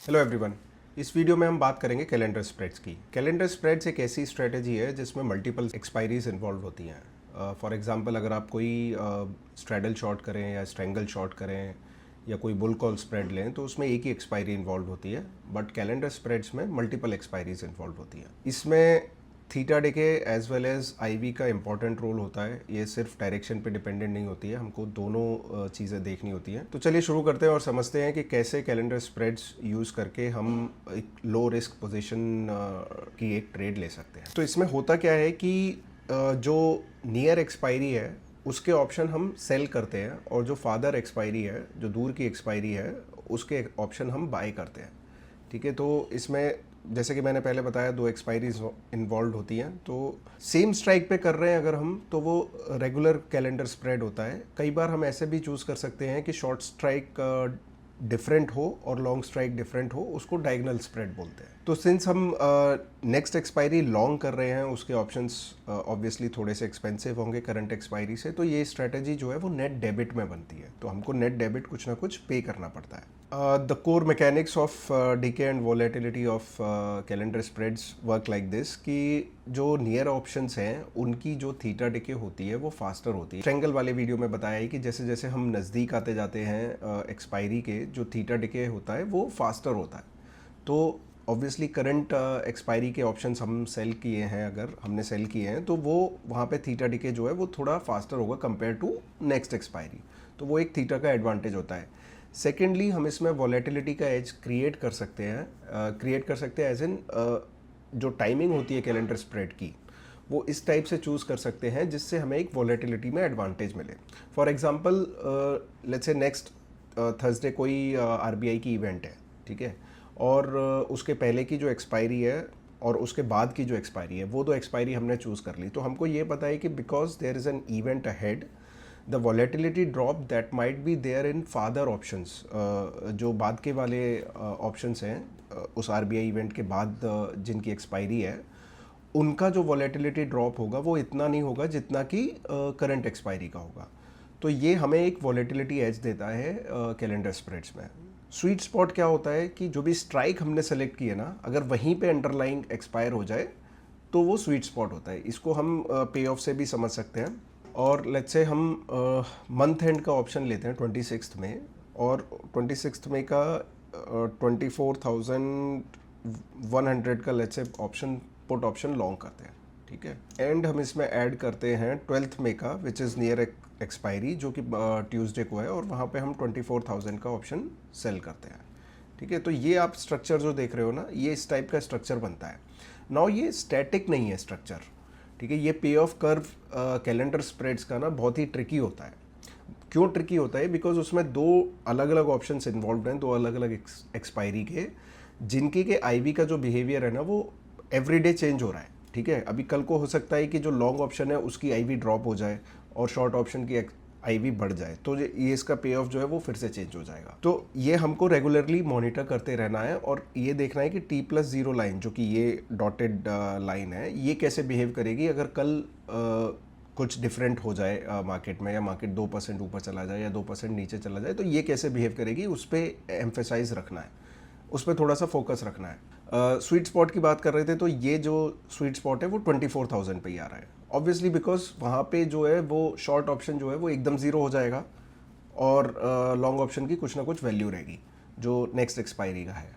Hello everyone. इस video में हम बात करेंगे कैलेंडर स्प्रेड्स की। कैलेंडर स्प्रेड्स एक ऐसी स्ट्रेटजी है जिसमें मल्टीपल एक्सपायरीज इन्वॉल्व होती हैं। फॉर एग्जांपल अगर आप कोई स्ट्रैडल शॉर्ट करें या स्ट्रेंगल शॉर्ट करें या कोई बुल कॉल स्प्रेड लें तो उसमें एक ही एक्सपायरी इन्वॉल्व होती है, बट कैलेंडर स्प्रेड्स में मल्टीपल एक्सपायरीज इन्वॉल्व होती हैं। इसमें theta decay as well as IV का इंपॉर्टेंट रोल होता है। ये सिर्फ डायरेक्शन पे डिपेंडेंट नहीं होती है, हमको दोनों चीज़ें देखनी होती हैं। तो चलिए शुरू करते हैं और समझते हैं कि कैसे कैलेंडर स्प्रेड्स यूज़ करके हम एक लो रिस्क पोजीशन की एक ट्रेड ले सकते हैं। तो इसमें होता क्या है कि जो नियर एक्सपायरी है उसके ऑप्शन हम सेल करते हैं और जो फादर एक्सपायरी है, जो दूर की एक्सपायरी है, उसके ऑप्शन हम बाय करते हैं। ठीक है, तो इसमें जैसे कि मैंने पहले बताया दो एक्सपायरीज इन्वॉल्व होती हैं। तो सेम स्ट्राइक पे कर रहे हैं अगर हम, तो वो रेगुलर कैलेंडर स्प्रेड होता है। कई बार हम ऐसे भी चूज़ कर सकते हैं कि शॉर्ट स्ट्राइक डिफरेंट हो और लॉन्ग स्ट्राइक डिफरेंट हो, उसको डायगोनल स्प्रेड बोलते हैं। तो सिंस हम नेक्स्ट एक्सपायरी लॉन्ग कर रहे हैं, उसके ऑप्शंस ऑब्वियसली थोड़े से एक्सपेंसिव होंगे करंट एक्सपायरी से, तो ये स्ट्रेटजी जो है वो नेट डेबिट में बनती है। तो हमको नेट डेबिट कुछ ना कुछ पे करना पड़ता है। The core mechanics of decay and volatility of calendar spreads work like this कि जो नियर ऑप्शंस हैं उनकी जो थीटा डिके होती है वो फास्टर होती है। ट्रेंगल वाले वीडियो में बताया है कि जैसे जैसे हम नज़दीक आते जाते हैं एक्सपायरी के, जो थीटा डिके होता है वो फास्टर होता है। तो ऑब्वियसली करंट एक्सपायरी के ऑप्शंस हम सेल किए हैं, अगर हमने सेल किए हैं तो वो वहाँ पे थीटा डिके जो है वो थोड़ा फास्टर होगा कंपेयर टू नेक्स्ट एक्सपायरी। तो वो एक थीटा का एडवांटेज होता है। सेकेंडली हम इसमें वॉलेटिलिटी का एज क्रिएट कर सकते हैं एज इन जो टाइमिंग होती है कैलेंडर स्प्रेड की, वो इस टाइप से चूज़ कर सकते हैं जिससे हमें एक वॉलेटिलिटी में एडवांटेज मिले। For example let's say next Thursday कोई आरबीआई की इवेंट है, ठीक है, और उसके पहले की जो एक्सपायरी है और उसके बाद की जो एक्सपायरी है, वो दो एक्सपायरी हमने चूज़ कर ली। तो हमको ये पता है कि because there is an event ahead, the volatility drop that might be there in farther options, जो बाद के वाले ऑप्शंस हैं उस आरबीआई इवेंट के बाद जिनकी एक्सपायरी है, उनका जो वॉलेटिलिटी ड्रॉप होगा वो इतना नहीं होगा जितना कि करंट एक्सपायरी का होगा। तो ये हमें एक वॉलेटिलिटी एज देता है कैलेंडर स्प्रेड्स में। स्वीट स्पॉट क्या होता है कि जो भी स्ट्राइक हमने सेलेक्ट की है ना, अगर वहीं पे अंडरलाइंग एक्सपायर हो जाए तो वो स्वीट स्पॉट होता है। इसको हम पे ऑफ से भी समझ सकते हैं। और लेट्स से हम मंथ एंड का ऑप्शन लेते हैं 26 में, और 26 में का 24,100 का लेट्स से ऑप्शन पुट ऑप्शन लॉन्ग करते हैं, ठीक है। एंड हम इसमें ऐड करते हैं 12 में का विच इज़ नियर एक्सपायरी, जो कि ट्यूसडे को है, और वहाँ पे हम 24,000 का ऑप्शन सेल करते हैं, ठीक है। तो ये आप स्ट्रक्चर जो देख रहे हो ना, ये इस टाइप का स्ट्रक्चर बनता है। नाउ ये स्टैटिक नहीं है स्ट्रक्चर, ठीक है। ये पे ऑफ कर्व कैलेंडर स्प्रेड्स का ना बहुत ही ट्रिकी होता है। क्यों ट्रिकी होता है? बिकॉज उसमें दो अलग अलग ऑप्शंस इन्वॉल्व हैं, दो अलग अलग एक्सपायरी के, जिनकी के आईवी का जो बिहेवियर है ना वो एवरीडे चेंज हो रहा है, ठीक है। अभी कल को हो सकता है कि जो लॉन्ग ऑप्शन है उसकी आईवी ड्रॉप हो जाए और शॉर्ट ऑप्शन की आईवी बढ़ जाए, तो ये इसका पे ऑफ जो है वो फिर से चेंज हो जाएगा। तो ये हमको रेगुलरली मॉनिटर करते रहना है और ये देखना है कि T+0 लाइन, जो कि ये डॉटेड लाइन है, ये कैसे बिहेव करेगी अगर कल कुछ डिफरेंट हो जाए मार्केट में, या मार्केट 2% ऊपर चला जाए या 2% नीचे चला जाए, तो ये कैसे बिहेव करेगी, उस पर एम्फेसाइज रखना है, उस पर थोड़ा सा फोकस रखना है। स्वीट स्पॉट की बात कर रहे थे, तो ये जो स्वीट स्पॉट है वो 24,000 पे ही आ रहा है। ऑब्वियसली बिकॉज वहाँ पे जो है वो शॉर्ट ऑप्शन जो है वो एकदम ज़ीरो हो जाएगा और लॉन्ग ऑप्शन की कुछ ना कुछ वैल्यू रहेगी जो नेक्स्ट एक्सपायरी का है,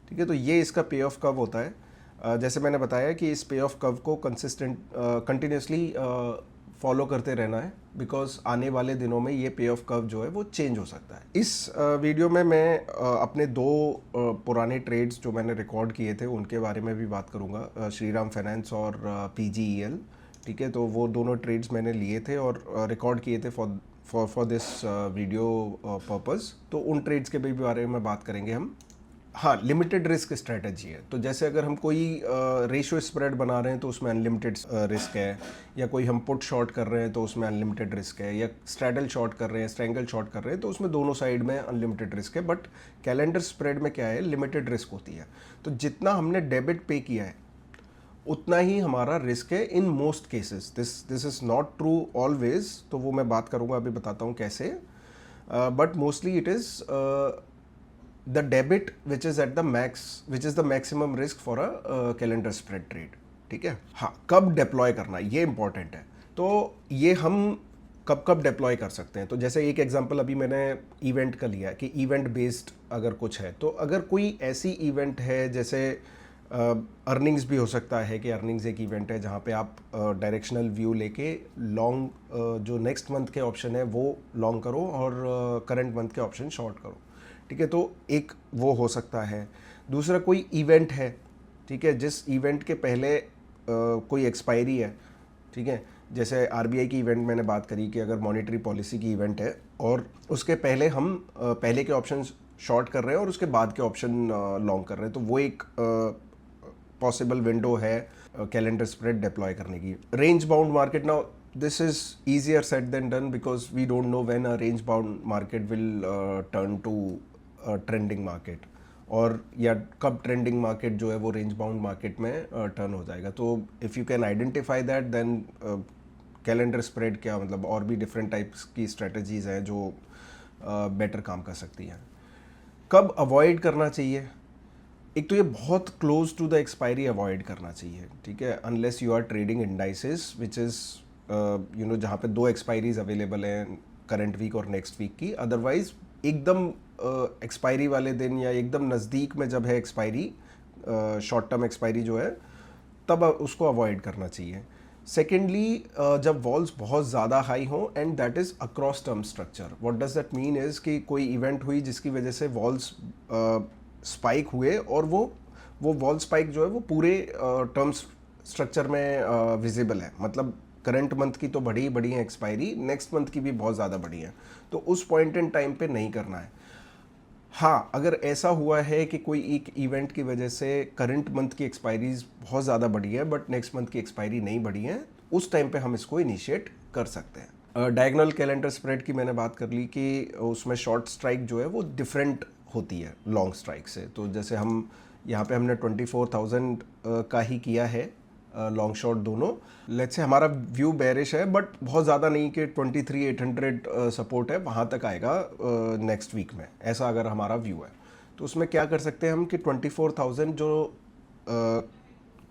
ठीक है। तो ये इसका पे ऑफ कव होता है। जैसे मैंने बताया कि इस पे ऑफ कव को कंटिन्यूसली फॉलो करते रहना है, बिकॉज आने वाले दिनों में ये पे ऑफ कर्व जो है वो चेंज हो सकता है। इस वीडियो में मैं अपने दो पुराने ट्रेड्स जो मैंने रिकॉर्ड किए थे उनके बारे में भी बात करूँगा, श्रीराम फाइनेंस और PGEL, ठीक है। तो वो दोनों ट्रेड्स मैंने लिए थे और रिकॉर्ड किए थे फॉर दिस वीडियो पर्पज़। तो उन ट्रेड्स के भी बारे में बात करेंगे हम। हाँ, लिमिटेड रिस्क स्ट्रेटजी है। तो जैसे अगर हम कोई रेशियो स्प्रेड बना रहे हैं तो उसमें अनलिमिटेड रिस्क है, या कोई हम पुट शॉर्ट कर रहे हैं तो उसमें अनलिमिटेड रिस्क है, या स्ट्रैडल शॉर्ट कर रहे हैं, स्ट्रैंगल शॉर्ट कर रहे हैं, तो उसमें दोनों साइड में अनलिमिटेड रिस्क है। बट कैलेंडर स्प्रेड में क्या है, लिमिटेड रिस्क होती है। तो जितना हमने डेबिट पे किया है उतना ही हमारा रिस्क है in most cases. This is not true always, तो वो मैं बात करूँगा, अभी बताता हूँ कैसे। But mostly it is the debit which is at the max, which is the maximum risk for a calendar spread trade. ठीक है, हाँ, कब डिप्लॉय करना ये इंपॉर्टेंट है। तो ये हम कब कब डिप्लॉय कर सकते हैं, तो जैसे एक एग्जांपल अभी मैंने इवेंट का लिया कि इवेंट बेस्ड अगर कुछ है, तो अगर कोई ऐसी इवेंट है जैसे अर्निंग्स भी हो सकता है कि अर्निंग्स एक इवेंट है जहाँ पे आप डायरेक्शनल व्यू लेके लॉन्ग जो नेक्स्ट मंथ के ऑप्शन है वो लॉन्ग करो और करंट मंथ के ऑप्शन शॉर्ट करो। ठीक है, तो एक वो हो सकता है। दूसरा कोई इवेंट है, ठीक है, जिस इवेंट के पहले कोई एक्सपायरी है। ठीक है, जैसे आरबीआई की इवेंट मैंने बात करी कि अगर मॉनेटरी पॉलिसी की इवेंट है और उसके पहले हम पहले के ऑप्शन शॉर्ट कर रहे हैं और उसके बाद के ऑप्शन लॉन्ग कर रहे हैं, तो वो एक पॉसिबल विंडो है कैलेंडर स्प्रेड डिप्लॉय करने की। Range bound market, now this is easier said than done because we don't know when a range bound market will turn to trending market, और या कब ट्रेंडिंग मार्केट जो है वो range bound market में turn हो जाएगा। तो if you can identify that then calendar spread क्या मतलब और भी डिफरेंट टाइप्स की स्ट्रेटजीज़ हैं जो बेटर काम कर सकती हैं। कब अवॉइड करना चाहिए, एक तो ये बहुत close to the expiry avoid करना चाहिए। ठीक है, unless you are trading indices which is you know जहाँ पे 2 एक्सपायरीज अवेलेबल हैं करंट वीक और नेक्स्ट वीक की, अदरवाइज एकदम एक्सपायरी वाले दिन या एकदम नज़दीक में जब है एक्सपायरी, शॉर्ट टर्म एक्सपायरी जो है, तब उसको अवॉइड करना चाहिए। सेकेंडली, जब वॉल्स बहुत ज़्यादा हाई हों and that is across term structure, what does that mean is कि कोई इवेंट हुई जिसकी वजह से वॉल्स स्पाइक हुए और वो वॉल स्पाइक जो है वो पूरे टर्म स्ट्रक्चर में विजिबल है, मतलब करंट मंथ की तो बड़ी बड़ी है एक्सपायरी, नेक्स्ट मंथ की भी बहुत ज़्यादा बड़ी है, तो उस पॉइंट इन टाइम पे नहीं करना है। हाँ, अगर ऐसा हुआ है कि कोई एक इवेंट की वजह से करंट मंथ की एक्सपायरीज बहुत ज़्यादा बढ़ी है बट नेक्स्ट मंथ की एक्सपायरी नहीं बढ़ी है, उस टाइम पे हम इसको इनिशिएट कर सकते हैं। डायगोनल कैलेंडर स्प्रेड की मैंने बात कर ली कि उसमें शॉर्ट स्ट्राइक जो है वो डिफरेंट होती है लॉन्ग स्ट्राइक से। तो जैसे हम यहाँ पे हमने 24,000 का ही किया है लॉन्ग शॉर्ट दोनों। लेट्स से हमारा व्यू बेरिश है बट बहुत ज़्यादा नहीं कि 23,800 सपोर्ट है वहाँ तक आएगा नेक्स्ट वीक में, ऐसा अगर हमारा व्यू है तो उसमें क्या कर सकते हैं हम कि 24,000 जो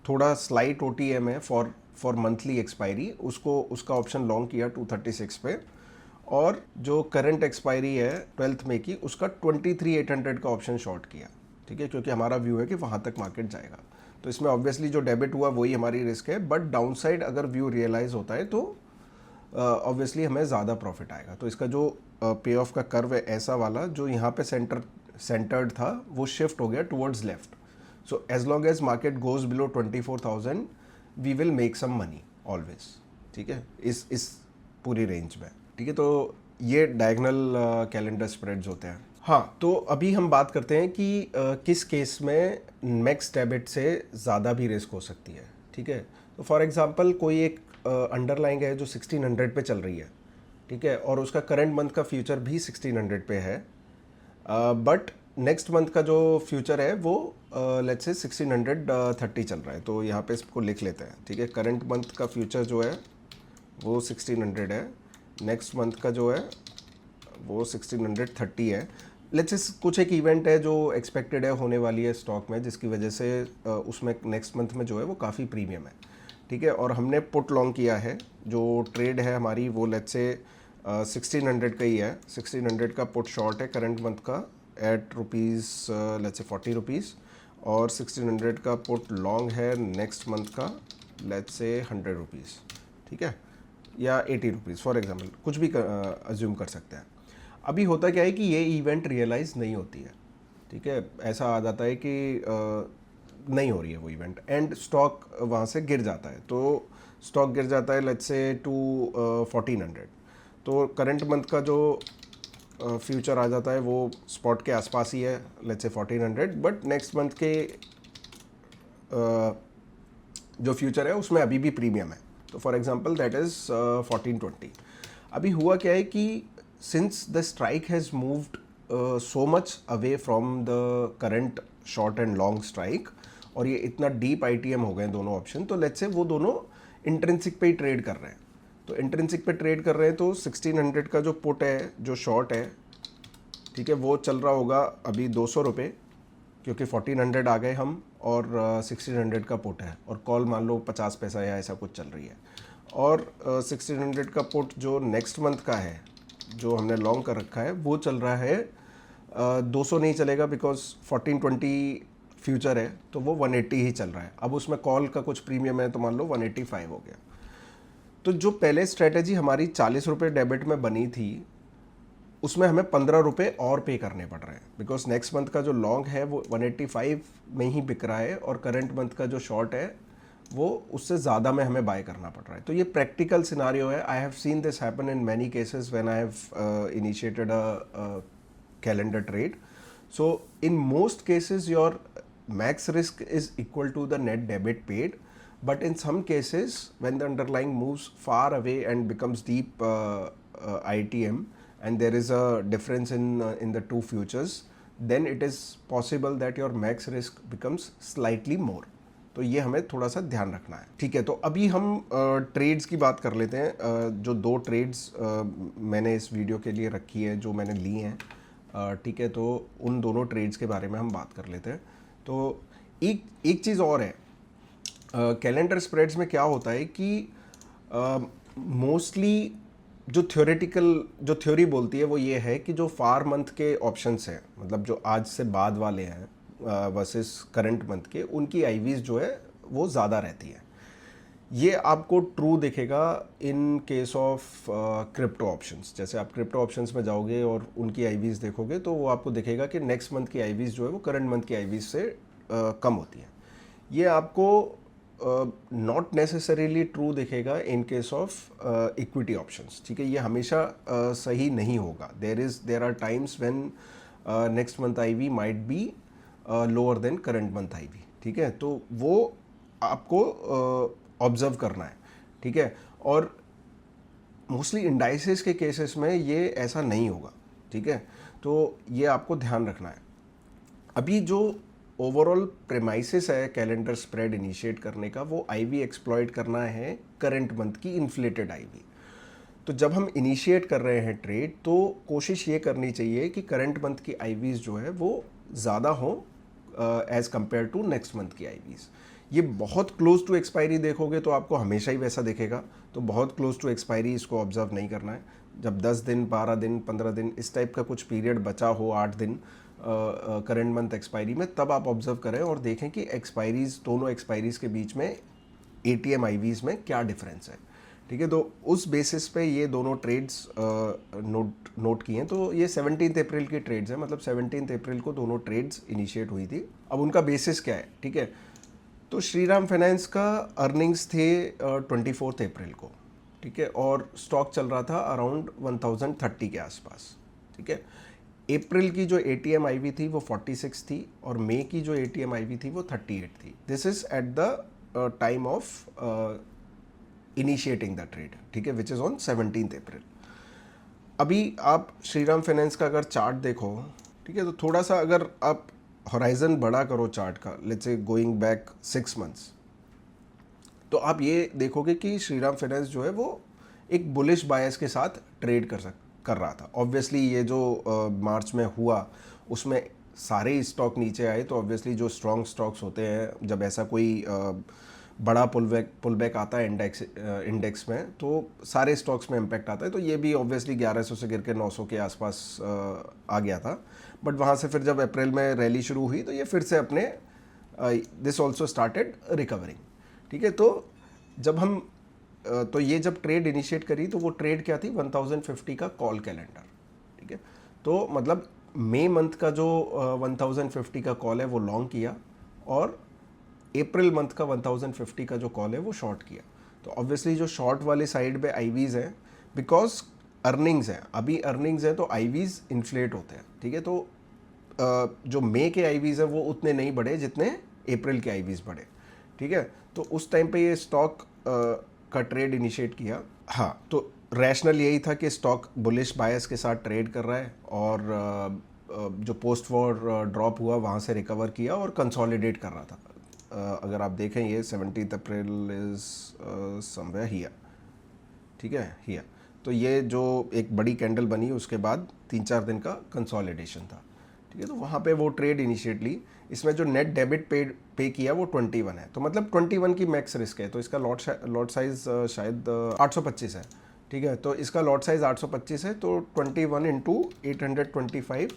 थोड़ा स्लाइट OTM है फॉर मंथली एक्सपायरी, उसको उसका ऑप्शन लॉन्ग किया 236 पे, और जो करंट एक्सपायरी है 12 मई की उसका 23,800 का ऑप्शन शॉर्ट किया। ठीक है, क्योंकि हमारा व्यू है कि वहाँ तक मार्केट जाएगा। तो इसमें ऑब्वियसली जो डेबिट हुआ वही हमारी रिस्क है, बट डाउनसाइड अगर व्यू रियलाइज होता है तो ऑब्वियसली हमें ज़्यादा प्रॉफिट आएगा। तो इसका जो पे ऑफ का कर्व है ऐसा वाला जो यहाँ पे सेंटर्ड था वो शिफ्ट हो गया towards left. So as long as market goes below 24,000 we will make some money always. ठीक है, इस पूरी रेंज में। ठीक है, तो ये डायगोनल कैलेंडर स्प्रेड्स होते हैं। हाँ, तो अभी हम बात करते हैं कि किस केस में मैक्स डेबिट से ज़्यादा भी रिस्क हो सकती है। ठीक है, तो फॉर एग्जांपल कोई एक अंडरलाइंग है जो 1600 पे चल रही है, ठीक है, और उसका करंट मंथ का फ्यूचर भी 1600 पे है, बट नेक्स्ट मंथ का जो फ्यूचर है वो लेट्स से 1630 चल रहा है। तो यहाँ पे इसको लिख लेते हैं। ठीक है, करंट मंथ का फ्यूचर जो है वो 1600 है, नेक्स्ट मंथ का जो है वो 1630 है। लेट्स से कुछ एक इवेंट है जो एक्सपेक्टेड है होने वाली है स्टॉक में, जिसकी वजह से उसमें नेक्स्ट मंथ में जो है वो काफ़ी प्रीमियम है। ठीक है, और हमने पुट लॉन्ग किया है, जो ट्रेड है हमारी वो लेट्स से 1600 का ही है। 1600 का पुट शॉर्ट है करंट मंथ का eight rupees let's say 40 rupees, और 1600 का पुट लॉन्ग है नेक्स्ट मंथ का लेट्स से 100 रुपीज़। ठीक है, या 80 रुपीज़ फॉर एग्जाम्पल, कुछ भी अज्यूम कर सकते हैं। अभी होता क्या है कि ये इवेंट रियलाइज़ नहीं होती है। ठीक है, ऐसा आ जाता है कि नहीं हो रही है वो इवेंट एंड स्टॉक वहाँ से गिर जाता है। तो स्टॉक गिर जाता है लेट्स से टू 1400, तो करंट मंथ का जो फ्यूचर आ जाता है वो स्पॉट के आसपास ही है let's say 1400, but next month के जो फ्यूचर है उसमें अभी भी प्रीमियम है। तो फॉर एग्जांपल दैट इज़ 1420। अभी हुआ क्या है कि since the strike has moved so much away from the current short and long strike, और ये इतना डीप ITM हो गए दोनों ऑप्शन, तो लेट्स से वो दोनों इंट्रिंसिक पे ही ट्रेड कर रहे हैं। तो इंट्रिंसिक पे ट्रेड कर रहे हैं तो 1600 का जो पुट है जो शॉर्ट है, ठीक है, वो चल रहा होगा अभी 200 रुपये, क्योंकि 1400 आ गए हम और 1600 का पुट है, और कॉल मान लो 50 पैसा या ऐसा कुछ चल रही है। और 1600 का पुट जो नेक्स्ट मंथ का है, जो हमने लॉन्ग कर रखा है, वो चल रहा है 200 नहीं चलेगा, बिकॉज 1420 फ्यूचर है, तो वो 180 ही चल रहा है। अब उसमें कॉल का कुछ प्रीमियम है, तो मान लो 185 हो गया। तो जो पहले स्ट्रेटेजी हमारी 40 रुपये डेबिट में बनी थी, उसमें हमें 15 रुपये और पे करने पड़ रहे हैं, बिकॉज नेक्स्ट मंथ का जो लॉन्ग है वो 185 में ही बिक रहा है, और करंट मंथ का जो शॉर्ट है वो उससे ज़्यादा में हमें बाय करना पड़ रहा है। तो ये प्रैक्टिकल सिनारियो है। I have seen this happen in many cases when I have initiated a calendar trade. So in most cases your max risk is equal to the net debit paid, but in some cases when the underlying moves far away and becomes deep ITM, and there is a difference in the two futures, then it is possible that your max risk becomes slightly more. तो ये हमें थोड़ा सा ध्यान रखना है। ठीक है, तो अभी हम ट्रेड्स की बात कर लेते हैं। जो दो ट्रेड्स मैंने इस वीडियो के लिए रखी है, जो मैंने ली हैं, ठीक है, तो उन दोनों ट्रेड्स के बारे में हम बात कर लेते हैं। तो एक चीज़ और है, कैलेंडर स्प्रेड्स में क्या होता है कि मोस्टली जो थ्योरी बोलती है वो ये है कि जो फार मंथ के ऑप्शंस हैं, मतलब जो आज से बाद वाले हैं वर्सेस करंट मंथ के, उनकी आईवीज जो है वो ज़्यादा रहती है। ये आपको ट्रू दिखेगा in case of crypto options. जैसे आप क्रिप्टो ऑप्शंस में जाओगे और उनकी आईवीज देखोगे, तो वो आपको दिखेगा कि नेक्स्ट मंथ की आईवीज जो है वो करंट मंथ की आईवीज से कम होती है। ये आपको नॉट नेसेसरीली ट्रू दिखेगा in case of equity options. ठीक है, ये हमेशा सही नहीं होगा। There are times when next month IV might be lower than current month IV. ठीक है, तो वो आपको ऑब्जर्व करना है। ठीक है, और मोस्टली इंडाइसेस के केसेस में ये ऐसा नहीं होगा। ठीक है, तो ये आपको ध्यान रखना है। अभी जो ओवरऑल प्रेमाइसिस है कैलेंडर स्प्रेड इनिशिएट करने का, वो आईवी एक्सप्लॉइट करना है करंट मंथ की इन्फ्लेटेड आईवी। तो जब हम इनिशिएट कर रहे हैं ट्रेड, तो कोशिश ये करनी चाहिए कि करंट मंथ की आईवीज जो है वो ज़्यादा हो as compared to next month की आईवीज। ये बहुत क्लोज टू एक्सपायरी देखोगे तो आपको हमेशा ही वैसा दिखेगा, तो बहुत क्लोज टू एक्सपायरी इसको ऑब्जर्व नहीं करना है। जब 10 दिन, 12 दिन, 15 दिन इस टाइप का कुछ पीरियड बचा हो, 8 दिन करंट मंथ एक्सपायरी में, तब आप ऑब्जर्व करें और देखें कि एक्सपायरीज, दोनों एक्सपायरीज के बीच में एटीएम आईवीज में क्या डिफरेंस है। ठीक है, तो उस बेसिस पे ये दोनों ट्रेड्स नोट किए हैं। तो ये 17 अप्रैल की ट्रेड्स हैं, मतलब 17 अप्रैल को दोनों ट्रेड्स इनिशिएट हुई थी। अब उनका बेसिस क्या है? ठीक है, तो श्रीराम फाइनेंस का अर्निंग्स थे 24 अप्रैल को। ठीक है, और स्टॉक चल रहा था अराउंड 1030 के आसपास। ठीक है, अप्रैल की जो एटीएम आईवी थी वो 46 थी, और मई की जो एटीएम आईवी थी वो 38 थी। This is at the time of initiating the trade. ठीक है, विच इज़ ऑन 17 अप्रैल। अभी आप श्रीराम फाइनेंस का अगर चार्ट देखो, ठीक है, तो थोड़ा सा अगर आप होराइजन बड़ा करो चार्ट का, लेट्स से गोइंग बैक 6 मंथ्स, तो आप ये देखोगे कि श्रीराम फाइनेंस जो है वो एक बुलिश बायस के साथ ट्रेड कर रहा था। ऑब्वियसली ये जो मार्च में हुआ उसमें सारे स्टॉक नीचे आए, तो ऑब्वियसली जो स्ट्रॉन्ग स्टॉक्स होते हैं, जब ऐसा कोई बड़ा पुलबैक आता है इंडेक्स में, तो सारे स्टॉक्स में इम्पैक्ट आता है। तो ये भी ऑब्वियसली 1100 से गिर के 900 के आसपास आ गया था, बट वहाँ से फिर जब अप्रैल में रैली शुरू हुई तो ये फिर से अपने दिस ऑल्सो स्टार्टेड रिकवरिंग। ठीक है, तो जब हम तो ये जब ट्रेड इनिशिएट करी तो वो ट्रेड क्या थी? 1050 का कॉल कैलेंडर। ठीक है, तो मतलब मई मंथ का जो 1050 का कॉल है वो लॉन्ग किया, और अप्रैल मंथ का 1050 का जो कॉल है वो शॉर्ट किया। तो ऑब्वियसली जो शॉर्ट वाले साइड पे आईवीज हैं, बिकॉज अर्निंग्स हैं, अभी अर्निंग्स हैं तो आईवीज इन्फ्लेट होते हैं। ठीक है, तो जो मई के आईवीज हैं वो उतने नहीं बढ़े जितने अप्रैल के आईवीज बढ़े। ठीक है, तो उस टाइम पे ये स्टॉक का ट्रेड इनिशिएट किया। हाँ, तो रैशनल यही था कि स्टॉक बुलिश बायस के साथ ट्रेड कर रहा है, और जो पोस्ट वॉर ड्रॉप हुआ वहाँ से रिकवर किया और कंसोलिडेट कर रहा था। अगर आप देखें, ये 17 अप्रैल इज समवेयर हियर। ठीक है, हियर। तो ये जो एक बड़ी कैंडल बनी उसके बाद 3-4 दिन का कंसोलिडेशन था, ठीक है। तो वहाँ पे वो ट्रेड इनिशिएटली, इसमें जो नेट डेबिट पे किया वो 21 है, तो मतलब 21 की मैक्स रिस्क है। तो इसका लॉट साइज शायद 825 है, ठीक है। तो इसका लॉट साइज 825 है, तो 21 इंटू 825,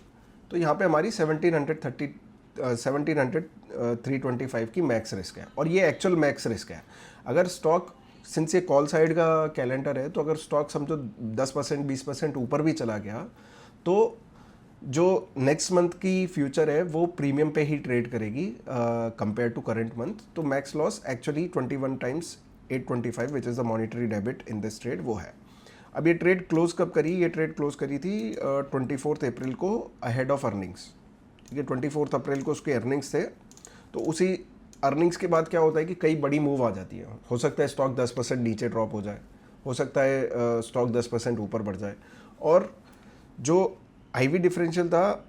तो यहाँ पे हमारी 325 की मैक्स रिस्क है, और ये एक्चुअल मैक्स रिस्क है। अगर स्टॉक, सिंस ये कॉल साइड का कैलेंडर है, तो अगर स्टॉक समझो 10% 20% ऊपर भी चला गया, तो जो नेक्स्ट मंथ की फ्यूचर है वो प्रीमियम पे ही ट्रेड करेगी कंपेयर टू करंट मंथ। तो max loss actually 21 times 825 which is the monetary debit in this trade, वो है। अब ये ट्रेड क्लोज कब करी? ये ट्रेड क्लोज करी थी 24 अप्रैल को अहेड ऑफ अर्निंग्स, ठीक है। 24 अप्रैल को उसके अर्निंग्स थे, तो उसी अर्निंग्स के बाद क्या होता है कि कई बड़ी मूव आ जाती है। हो सकता है स्टॉक 10% नीचे ड्रॉप हो जाए, हो सकता है स्टॉक 10% ऊपर बढ़ जाए, और जो आईवी डिफरेंशियल था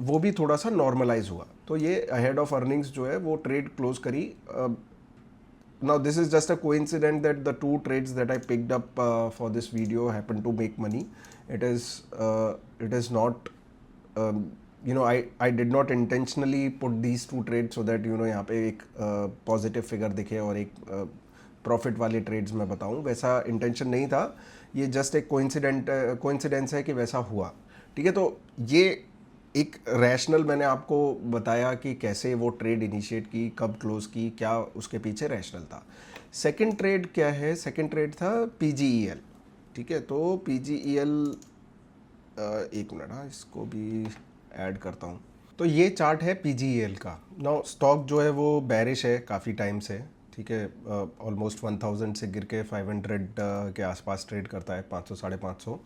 वो भी थोड़ा सा नॉर्मलाइज हुआ। तो ये अहेड ऑफ अर्निंग्स जो है वो ट्रेड क्लोज करी। Now this is just a coincidence that the two trades that I picked up for this video happen to make money. It is not, I did not intentionally put these two trades so that यहाँ पे एक positive figure दिखे और एक profit वाले trades मैं बताऊँ, वैसा इंटेंशन नहीं था। ये जस्ट एक कोइंसिडेंस है कि वैसा हुआ, ठीक है। तो ये एक रैशनल मैंने आपको बताया कि कैसे वो ट्रेड इनिशिएट की, कब क्लोज की, क्या उसके पीछे रैशनल था। सेकंड ट्रेड क्या है? सेकंड ट्रेड था PGEL, ठीक है। तो PGEL, एक मिनट, हाँ इसको भी ऐड करता हूँ। तो ये चार्ट है PGEL का। नाउ स्टॉक जो है वो बेरिश है काफ़ी टाइम से, ठीक है। ऑलमोस्ट 1000 से गिर के 500 के आसपास ट्रेड करता है, 500 550,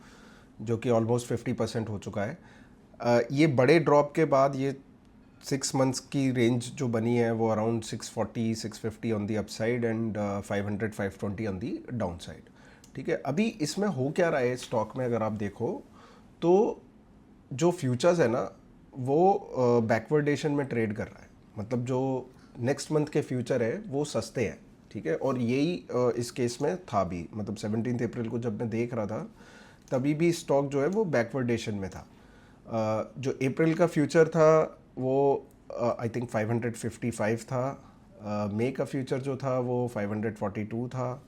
जो कि ऑलमोस्ट 50% हो चुका है। ये बड़े ड्रॉप के बाद ये 6 मंथ्स की रेंज जो बनी है वो around 640 650 on the upside and 500 520 on the down side, ठीक है। अभी इसमें हो क्या रहा है स्टॉक में, अगर आप देखो तो जो फ्यूचर्स है ना वो बैकवर्डेशन में ट्रेड कर रहा है। मतलब जो नेक्स्ट मंथ के फ्यूचर है वो सस्ते हैं, ठीक है। और यही इस केस में था भी, मतलब 17 अप्रैल को जब मैं देख रहा था तभी भी स्टॉक जो है वो बैकवर्डेशन में था। जो अप्रैल का फ्यूचर था वो आई थिंक 555 था, मई का फ्यूचर जो था वो 542 था,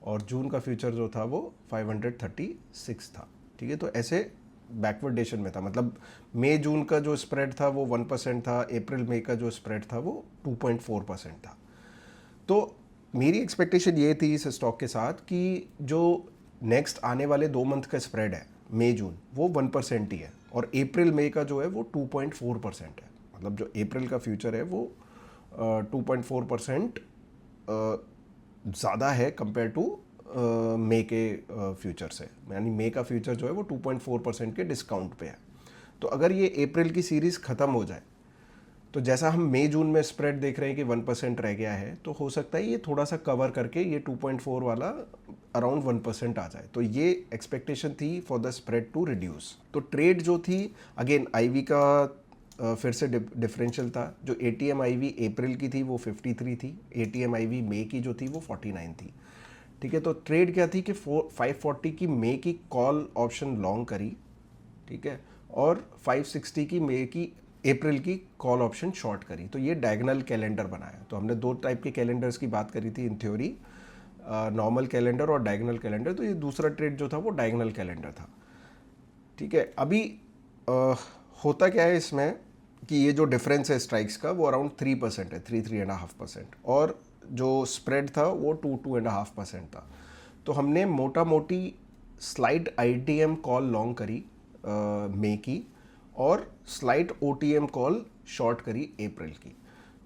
और जून का फ्यूचर जो था वो 536 था, ठीक है। तो ऐसे बैकवर्डेशन में था, मतलब मई जून का जो स्प्रेड था वो 1% था, अप्रैल मई का जो स्प्रेड था वो 2.4% था। तो मेरी एक्सपेक्टेशन ये थी इस स्टॉक के साथ कि जो नेक्स्ट आने वाले 2 मंथ का स्प्रेड है मई जून वो 1% ही है, और अप्रैल मई का जो है वो 2.4% है। मतलब जो अप्रैल का फ्यूचर है वो 2.4% ज़्यादा है कंपेयर टू मई के फ्यूचर से, यानी मई का फ्यूचर जो है वो 2.4% के डिस्काउंट पे है। तो अगर ये अप्रैल की सीरीज़ ख़त्म हो जाए, तो जैसा हम मई जून में स्प्रेड देख रहे हैं कि 1% रह गया है, तो हो सकता है ये थोड़ा सा कवर करके ये 2.4 वाला अराउंड 1% आ जाए। तो ये एक्सपेक्टेशन थी for the spread to reduce. तो ट्रेड जो थी, अगेन आईवी का फिर से डिफरेंशियल था। जो ATM IV अप्रैल की थी वो 53 थी, ATM IV मई की जो थी वो 49 थी, ठीक है। तो ट्रेड क्या थी कि 540 की मई की कॉल ऑप्शन लॉन्ग करी, ठीक है, और 560 की मई की अप्रैल की कॉल ऑप्शन शॉर्ट करी। तो ये डायगोनल कैलेंडर बनाया। तो हमने 2 टाइप के कैलेंडर्स की बात करी थी इन थ्योरी, नॉर्मल कैलेंडर और डायगोनल कैलेंडर। तो ये दूसरा ट्रेड जो था वो डायगोनल कैलेंडर था, ठीक है। अभी होता क्या है इसमें कि ये जो डिफरेंस है स्ट्राइक्स का वो अराउंड 3% है, 3.5%, और जो स्प्रेड था वो 2.5% था। तो हमने मोटा मोटी स्लाइट ITM कॉल लॉन्ग करी मई की, और स्लाइट OTM कॉल शॉर्ट करी अप्रैल की।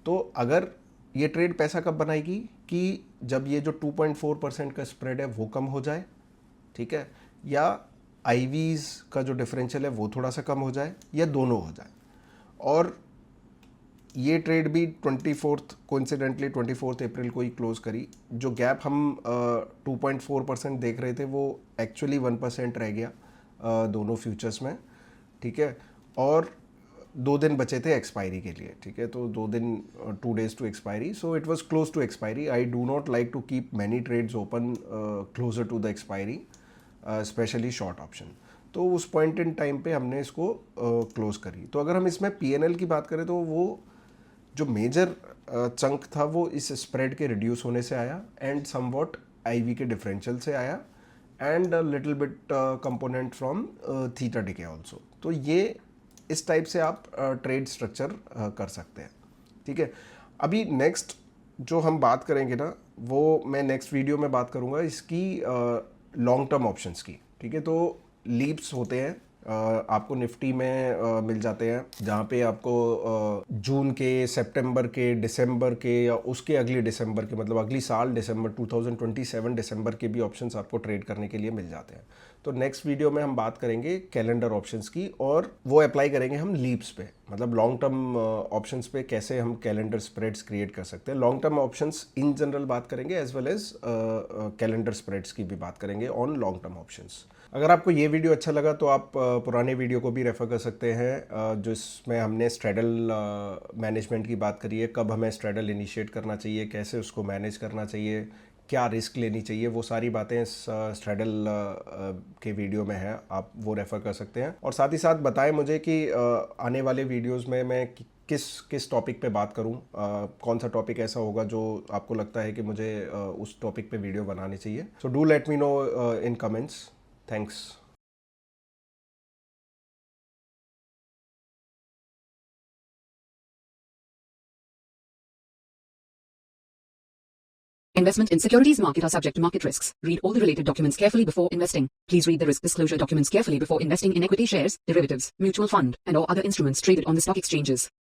तो अगर ये ट्रेड पैसा कब बनाएगी कि जब ये जो 2.4% का स्प्रेड है वो कम हो जाए, ठीक है, या IVs का जो डिफरेंशियल है वो थोड़ा सा कम हो जाए, या दोनों हो जाए। और ये ट्रेड भी 24 अप्रैल को ही क्लोज करी। जो गैप हम 2.4% देख रहे थे वो एक्चुअली 1% रह गया दोनों फ्यूचर्स में, ठीक है। और 2 दिन बचे थे एक्सपायरी के लिए, ठीक है। तो 2 दिन, 2 days to expiry, so it was close to expiry. I do not like to keep many trades open closer to the expiry, especially short option. तो उस पॉइंट इन टाइम पे हमने इसको क्लोज करी। तो अगर हम इसमें पीएनएल की बात करें तो वो जो मेजर चंक था वो इस स्प्रेड के रिड्यूस होने से आया एंड समवॉट आईवी के डिफरेंशियल से आया and little bit component from theta decay also. तो ये इस टाइप से आप ट्रेड स्ट्रक्चर कर सकते हैं। ठीक है, अभी नेक्स्ट जो हम बात करेंगे ना वो मैं नेक्स्ट वीडियो में बात करूँगा इसकी लॉन्ग टर्म ऑप्शंस की। ठीक है, तो लीप्स होते हैं आपको निफ्टी में मिल जाते हैं, जहाँ पे आपको जून के, सितंबर के, दिसंबर के या उसके अगले दिसंबर के, मतलब अगली साल दिसंबर 2027 दिसंबर के भी ऑप्शंस आपको ट्रेड करने के लिए मिल जाते हैं। तो नेक्स्ट वीडियो में हम बात करेंगे कैलेंडर ऑप्शंस की और वो अप्लाई करेंगे हम लीप्स पे, मतलब लॉन्ग टर्म ऑप्शंस पे कैसे हम कैलेंडर स्प्रेड्स क्रिएट कर सकते हैं। Long term options in general बात करेंगे as well as calendar spreads की भी बात करेंगे ऑन लॉन्ग टर्म ऑप्शंस। अगर आपको ये वीडियो अच्छा लगा तो आप पुराने वीडियो को भी रेफ़र कर सकते हैं, जिसमें हमने स्ट्रेडल मैनेजमेंट की बात करी है, कब हमें स्ट्रेडल इनिशिएट करना चाहिए, कैसे उसको मैनेज करना चाहिए, क्या रिस्क लेनी चाहिए, वो सारी बातें इस स्ट्रेडल के वीडियो में है, आप वो रेफ़र कर सकते हैं। और साथ ही साथ बताएं मुझे कि आने वाले वीडियोस में मैं किस टॉपिक पे बात करूं, कौन सा टॉपिक ऐसा होगा जो आपको लगता है कि मुझे उस टॉपिक पे वीडियो बनानी चाहिए। So do let me know in comments. Thanks. Investment in securities market are subject to market risks. Read all the related documents carefully before investing. Please read the risk disclosure documents carefully before investing in equity shares, derivatives, mutual fund, and or other instruments traded on the stock exchanges.